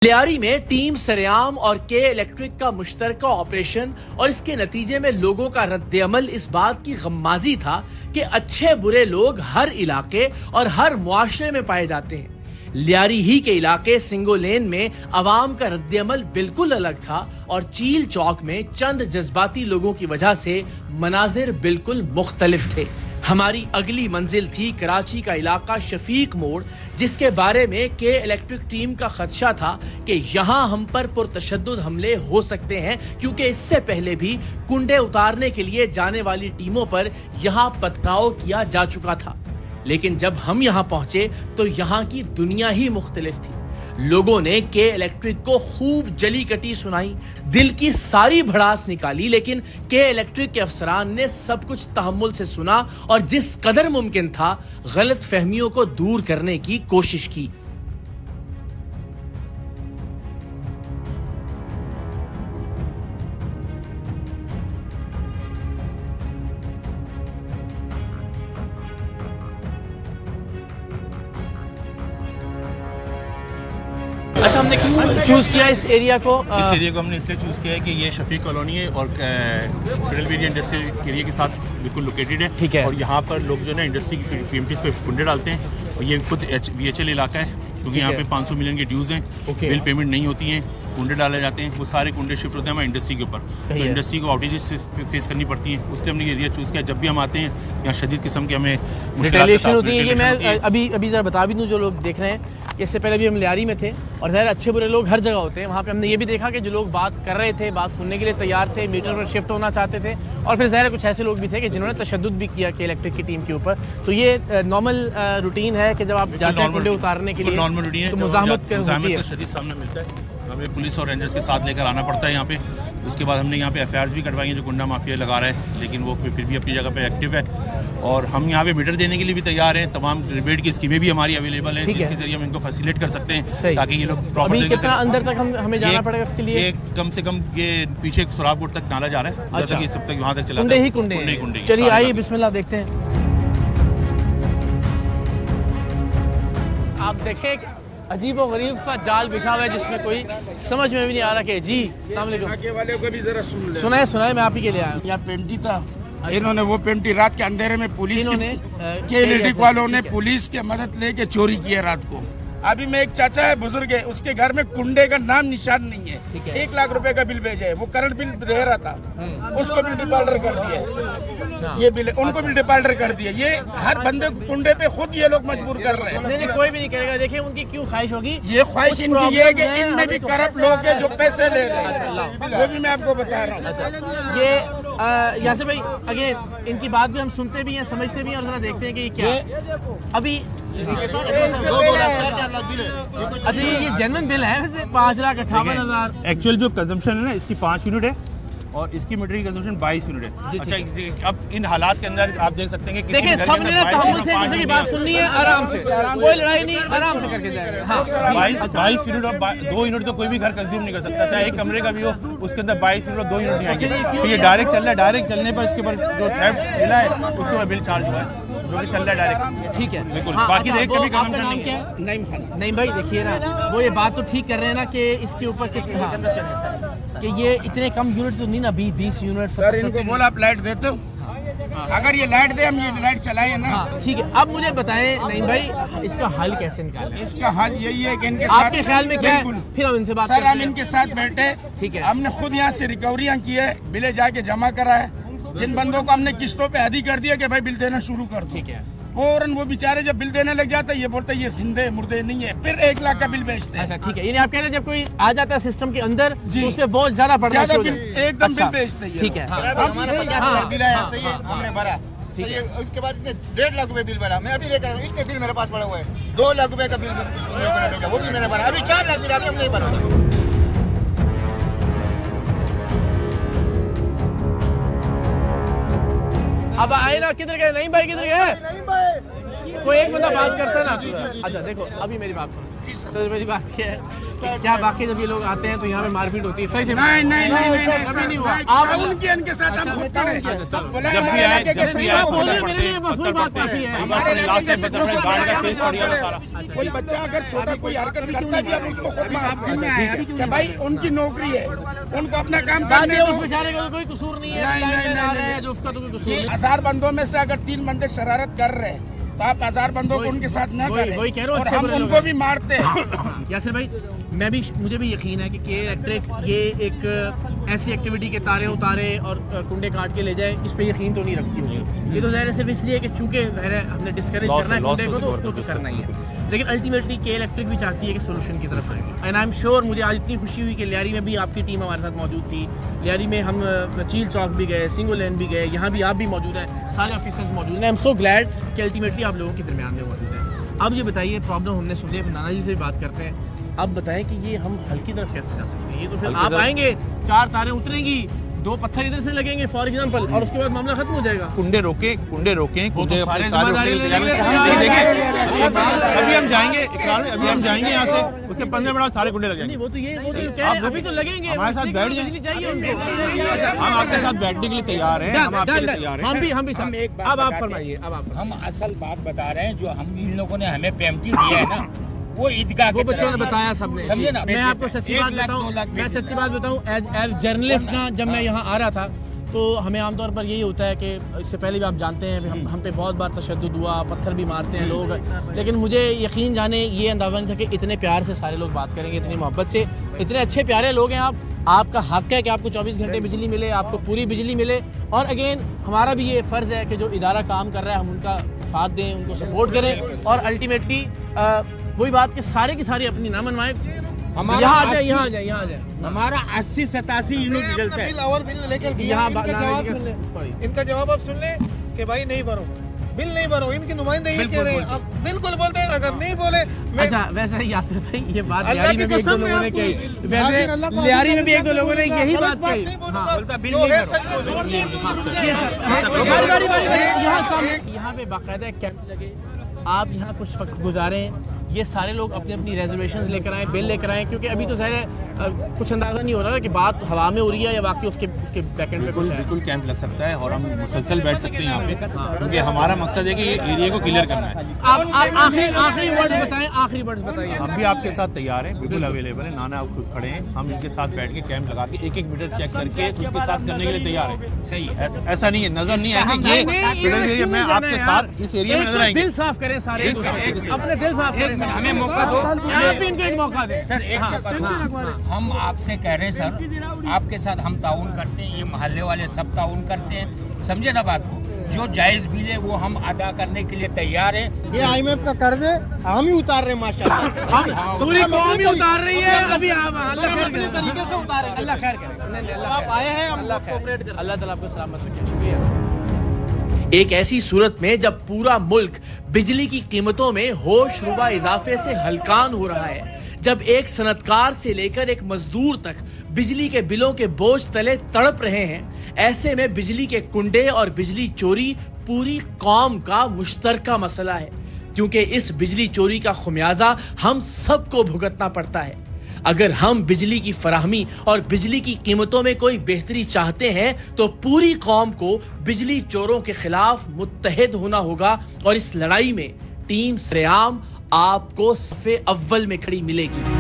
लियारी में टीम सरेआम और के इलेक्ट्रिक का मुश्तरका ऑपरेशन और इसके नतीजे में लोगों का रद्द-ए-अमल इस बात की गम्माजी था कि अच्छे बुरे लोग हर इलाके और हर मुआशरे में पाए जाते हैं। लियारी ही के इलाके सिंगोलेन में अवाम का रद्द-ए-अमल बिल्कुल अलग था और चील चौक में चंद जज्बाती लोगों की वजह से मनाजिर बिल्कुल मुख्तलिफ थे। हमारी अगली मंजिल थी कराची का इलाका शफीक मोड़, जिसके बारे में के इलेक्ट्रिक टीम का खदशा था कि यहाँ हम पर पुरतशद्दुद हमले हो सकते हैं, क्योंकि इससे पहले भी कुंडे उतारने के लिए जाने वाली टीमों पर यहाँ पथराव किया जा चुका था। लेकिन जब हम यहाँ पहुंचे तो यहाँ की दुनिया ही मुख्तलिफ थी। लोगों ने के इलेक्ट्रिक को खूब जली कटी सुनाई, दिल की सारी भड़ास निकाली, लेकिन के इलेक्ट्रिक के अफसरान ने सब कुछ तहम्मुल से सुना और जिस कदर मुमकिन था गलत फहमियों को दूर करने की कोशिश की। अच्छा, हमने क्यों चूज किया इस एरिया को? इस एरिया को हमने इसलिए चूज़ किया है कि ये शफीक कॉलोनी है और फेडरल इंडस्ट्रियल एरिया के साथ बिल्कुल लोकेटेड है। ठीक है। और यहाँ पर लोग जो है ना इंडस्ट्री की पीएमटीज़ पे कुंडे डालते हैं और ये खुद VHL इलाका है, क्योंकि यहाँ पे 500 मिलियन के ड्यूज़ हैं, बिल पेमेंट नहीं होती हैं, कुंडे डाले जाते हैं, वो सारे कुंडे शिफ्ट होते हैं हमारे इंडस्ट्री के ऊपर, तो इंडस्ट्री को आउटेजेस फेस करनी पड़ती हैं। उसलिए हमने ये एरिया चूज़ किया। जब भी हम आते हैं यहाँ शदीद किस्म के हमें रिटेलिएशन होती है। कि मैं अभी ज़रा बता भी दूँ जो लोग देख रहे हैं कि इससे पहले भी हम लियारी में थे और ज़ाहिर अच्छे बुरे लोग हर जगह होते हैं। वहाँ पे हमने ये भी देखा कि जो लोग बात कर रहे थे, बात सुनने के लिए तैयार थे, मीटर पर शिफ्ट होना चाहते थे, और फिर ज़ाहिर कुछ ऐसे लोग भी थे कि जिन्होंने तशद्दुद भी किया कि इलेक्ट्रिक की टीम के ऊपर। तो ये नॉर्मल रूटीन है कि जब आप जाते हैं कुंडे उतारने के लिए नॉर्मल रूटीन है, तो मुज़ाहमत का शदीद सामना मिलता है, हमें पुलिस और रेंजर्स के साथ लेकर आना पड़ता है यहाँ पे। उसके बाद हमने यहाँ पे FIRs भी कटवाई हैं जो गुंडा माफिया लगा रहा है, लेकिन वो फिर भी अपनी जगह पे एक्टिव है। और हम यहाँ पे मीटर देने के लिए भी तैयार हैं। तमाम रिबेट की स्कीमें भी हमारी अवेलेबल हैं, जिसके जरिए हम इनको फैसिलिटेट कर सकते हैं ताकि ये लोग प्रॉपर तरीके से। अंदर तक हमें जाना पड़ेगा इसके लिए? ये कम से कम ये पीछे सुराबकोट तक नाला जा रहा है। अच्छा। सब तक वहाँ तक चला कुंडे। चलिए आइए बिस्मिल्लाह देखते हैं। आप देखें अजीब व गरीब सा जाल बिछा हुआ है जिसमें कोई समझ में भी नहीं आ रहा कि जी आगे वाले को भी जरा सुनाए मैं आप ही के लिए आया। यहाँ पेंटी था। इन्होंने वो पेंटी रात के अंधेरे में पुलिस के इलेक्ट्रिक वालों ने पुलिस की मदद लेके चोरी की है रात को। अभी मैं एक चाचा है बुजुर्ग है, उसके घर में कुंडे का नाम निशान नहीं है। 1 लाख रुपए का बिल भेजा है, वो करंट बिल दे रहा था, उसको भी डिफॉल्टर कर दिया। ये बिल उनको भी डिफॉल्टर कर दिया। ये हर बंदे को कुंडे पे खुद ये लोग मजबूर कर रहे हैं। नहीं, कोई भी नहीं करेगा। देखिए उनकी क्यों ख्वाहिश होगी? ये ख्वाहिश इनकी ये है कि इनमें भी करप्ट लोग हैं जो पैसे ले रहे हैं, वो भी मैं आपको बता रहा हूँ। ये यासिर भाई अगेन इनकी बात भी हम सुनते भी हैं, समझते भी हैं और जरा देखते हैं कि ये क्या है। अभी अच्छा, ये जेन्युइन बिल है वैसे 5,58,000। एक्चुअल जो कंजम्पशन है ना इसकी 5 यूनिट है और इसकी मीटर की कंजम्पशन 22 यूनिट है। अच्छा, अब इन हालात के अंदर आप देख सकते हैं कि देखिए सब ने तहम्मुल से दूसरे की बात सुननी है, आराम से, कोई लड़ाई नहीं, आराम से करके जाएगा। हाँ, 22 यूनिट और 2 यूनिट तो कोई भी घर कंज्यूम नहीं कर सकता, चाहे एक कमरे का भी हो, उसके अंदर 22 यूनिट और 2 यूनिट नहीं आएंगे। तो ये डायरेक्ट चल रहा है, डायरेक्ट चलने पर इसके ऊपर जो थेफ्ट मिला है उसको बिल चार्ज हुआ है, जो कि चल रहा है डायरेक्ट। ठीक है, बिल्कुल। बाकी देख कभी काम नहीं है। नहीं भाई देखिए ना, वो ये बात तो ठीक कर रहे हैं ना कि इसके ऊपर कि ये इतने कम यूनिट तो नहीं ना, 20 यूनिट। सर इनको बोला आप लाइट देते हो, अगर ये लाइट दे हम ये लाइट चलाए ना। ठीक है, अब मुझे बताएं नहीं भाई इसका हल कैसे निकालें? इसका हल यही है कि इनके साथ, आपके ख्याल में क्या है? फिर हम इनसे बात सर हम इनके साथ बैठे, ठीक है, हमने खुद यहाँ से रिकवरियाँ की है, बिले जाके जमा करा है। जिन बंदों को हमने किस्तों पे अदी कर दिया कि भाई बिल देना शुरू कर दो, ठीक है, फौरन वो बेचारे जब बिल देने लग जाता है ये बोलते ये जिंदे मुर्दे नहीं है, फिर 1 लाख का बिल बेचते हैं। अच्छा ठीक है, यानी आप कह रहे हैं जब कोई आ जाता है सिस्टम के अंदर तो उस पे बहुत ज्यादा पड़ता है, एकदम बिल बेचते हैं। ठीक है, हमारे 50,000 बिल आया, सही है, हमने भरा, सही है। उसके बाद इसने 1.5 लाख रुपए बिल भरा, मैं अभी लेकर आया, इसके बिल मेरे पास पड़ा हुआ है। 2 लाख रुपए का बिल भेजा, वो भी मैंने भरा। अभी 4 लाख बिल आ गए, हम नहीं भरा। अब आए ना, किधर गए? नहीं भाई किधर गए? कोई एक बंदा बात करता है ना। अच्छा देखो अभी मेरी बात सुनो, मेरी बात क्या है क्या बाकी जब ये लोग आते हैं तो यहाँ पे मारपीट होती है? सही से नहीं नहीं नहीं नहीं कभी नहीं हुआ। आप उनके साथ हम खुद करें। मेरे लिए बस वही बात काफी है। कोई बच्चा अगर छोटा कोई हरकत करता है हम उसको खुद मारते हैं कि भाई उनकी नौकरी है, उनको अपना काम करने दो। उस बेचारे का तो कोई कसूर नहीं है, जो उसका तो कोई कसूर नहीं। 1000 बंदों में से अगर 3 बंदे शरारत कर रहे हैं तो आप 1000 बंदों को उनके साथ न करें और हम उनको भी मारते हैं। यासिर भाई, मुझे भी यकीन है कि इलेक्ट्रिक ये एक ऐसी एक्टिविटी के तारे उतारे और कुंडे काट के ले जाए, इस पे यकीन तो नहीं रखती होगी। ये तो ज़ाहिर है सिर्फ इसलिए कि चूंकि ज़ाहिर है हमने डिस्करेज करना है कुंडे को, तो उसको तो करना ही है। लेकिन अल्टीमेटली के इलेक्ट्रिक भी चाहती है कि सोल्यूशन की तरफ आएगी। एंड आई एम श्योर, मुझे आज इतनी खुशी हुई कि लियारी में भी आपकी टीम हमारे साथ मौजूद थी। लियारी में हम चील चौक भी गए, सिंगो लेन भी गए, यहाँ भी आप भी मौजूद हैं, सारे ऑफिसर्स मौजूद हैं। आई एम सो ग्लैड कि अल्टीमेटली आप लोगों के दरमियान में मौजूद हैं। अब ये बताइए, प्रॉब्लम हमने सुन लिया, नाना जी से भी बात करते हैं। अब बताएं कि ये हम हल की तरफ कैसे जा सकते हैं? ये तो फिर आप आएंगे, 4 तारें उतरेंगी, 2 पत्थर इधर से लगेंगे फॉर एग्जांपल, और उसके बाद मामला खत्म हो जाएगा। कुंडे रोके अभी हम जाएंगे यहाँ से, उसके 15 मिनट सारे कुंडे लगेंगे। वो तो कह रहे हैं, अभी तो लगेंगे। हमारे साथ बैठ जाइए, चाहिए उनको। हम आपके साथ बैठने के लिए तैयार हैं, हम आपके लिए तैयार हैं। हम भी अब आप फरमाइए। हम असल बात बता रहे हैं, जो हम इन लोगों ने हमें पेमटी दिया है ना, वो ईदगाह वो बच्चों ने बताया सबने। समझे ना? मैं आपको सच्ची बात बताऊं, एज जर्नलिस्ट ना, जब मैं यहाँ आ रहा था तो हमें आमतौर पर यही होता है कि इससे पहले भी आप जानते हैं हम पे बहुत बार तशद्दुद हुआ, पत्थर भी मारते हैं लोग, लेकिन मुझे यकीन जाने ये अंदाज़ा नहीं था कि इतने प्यार से सारे लोग बात करेंगे, इतनी मोहब्बत से। इतने अच्छे प्यारे लोग हैं आप, आपका हक है कि आपको 24 घंटे बिजली मिले, आपको पूरी बिजली मिले। और अगेन हमारा भी ये फ़र्ज़ है कि जो इदारा काम कर रहा है हम उनका साथ दें, उनको सपोर्ट करें, और अल्टीमेटली वही बात कि सारे की सारी अपनी ना मनवाएं। यहाँ आ जाए। हमारा 80-87 यूनिट रिजल्ट है। इनका जवाब आप सुन लें कि भाई नहीं भरो, बिल नहीं भरो। इनके नुमाइंदे ये कह रहे हैं, आप बिल्कुल बोलते हैं, अगर नहीं बोले अच्छा। वैसे यासिर भाई, ये बात लियारी में भी एक दो लोगों ने कही, वैसे लियारी में भी एक दो लोगों ने यही बात कही। यहाँ पे बाकायदा कैंप लगे, आप यहाँ कुछ वक्त गुजारें, ये सारे लोग अपनी अपनी रिजर्वेशंस लेकर आए, बिल लेकर आए, क्योंकि अभी तो ज़ाहिर है कुछ अंदाज़ा नहीं हो रहा है कि बात हवा में हो रही है या बाकी उसके बैकएंड पे कुछ है। बिल्कुल कैंप लग सकता है और हम मुसलसल बैठ सकते हैं यहाँ पे, क्योंकि हमारा मकसद है कि ये एरिया को क्लियर करना है। आप आखिरी वर्ड बताइए। हम भी आपके साथ तैयार हैं, बिल्कुल अवेलेबल है। नाना आप खुद खड़े हैं, हम इनके साथ बैठ के कैंप लगा के 1-1 मीटर चेक करके उसके साथ करने के लिए तैयार है। सही है, ऐसा नहीं है, नजर नहीं आएगा ये एरिया में आपके साथ इस एरिया में नजर आएंगे। दिल साफ करें सारे, अपने दिल साफ करें, हमें मौका दो, आप भी इनको एक मौका दें सर। हम आपसे कह रहे हैं सर, आपके साथ हम ताउन करते हैं, ये मोहल्ले वाले सब ताउन करते हैं, समझे ना बात को। जो जायज बिल है वो हम अदा करने के लिए तैयार हैं। ये IMF का कर्ज है, हम ही उतार रहे हैं माशाल्लाह। पूरी कौम ही उतार रही है अभी। आप अपने तरीके से उतारे, अल्लाह खैर करे। आप आए हैं, हम कोऑपरेट करें। अल्लाह ताला आपको सलामत रखे। शुक्रिया। एक ऐसी सूरत में जब पूरा मुल्क बिजली की कीमतों में होश रुबा इजाफे से हलकान हो रहा है, जब एक सनतकार से लेकर एक मजदूर तक बिजली के बिलों के बोझ तले तड़प रहे हैं, ऐसे में बिजली के कुंडे और बिजली चोरी पूरी कौम का मुश्तरका मसला है, क्योंकि इस बिजली चोरी का खुमियाजा हम सबको भुगतना पड़ता है। अगर हम बिजली की फराहमी और बिजली की कीमतों में कोई बेहतरी चाहते हैं तो पूरी कौम को बिजली चोरों के खिलाफ मुत्तहिद होना होगा, और इस लड़ाई में टीम सरेआम आपको सफ़े अव्वल में खड़ी मिलेगी।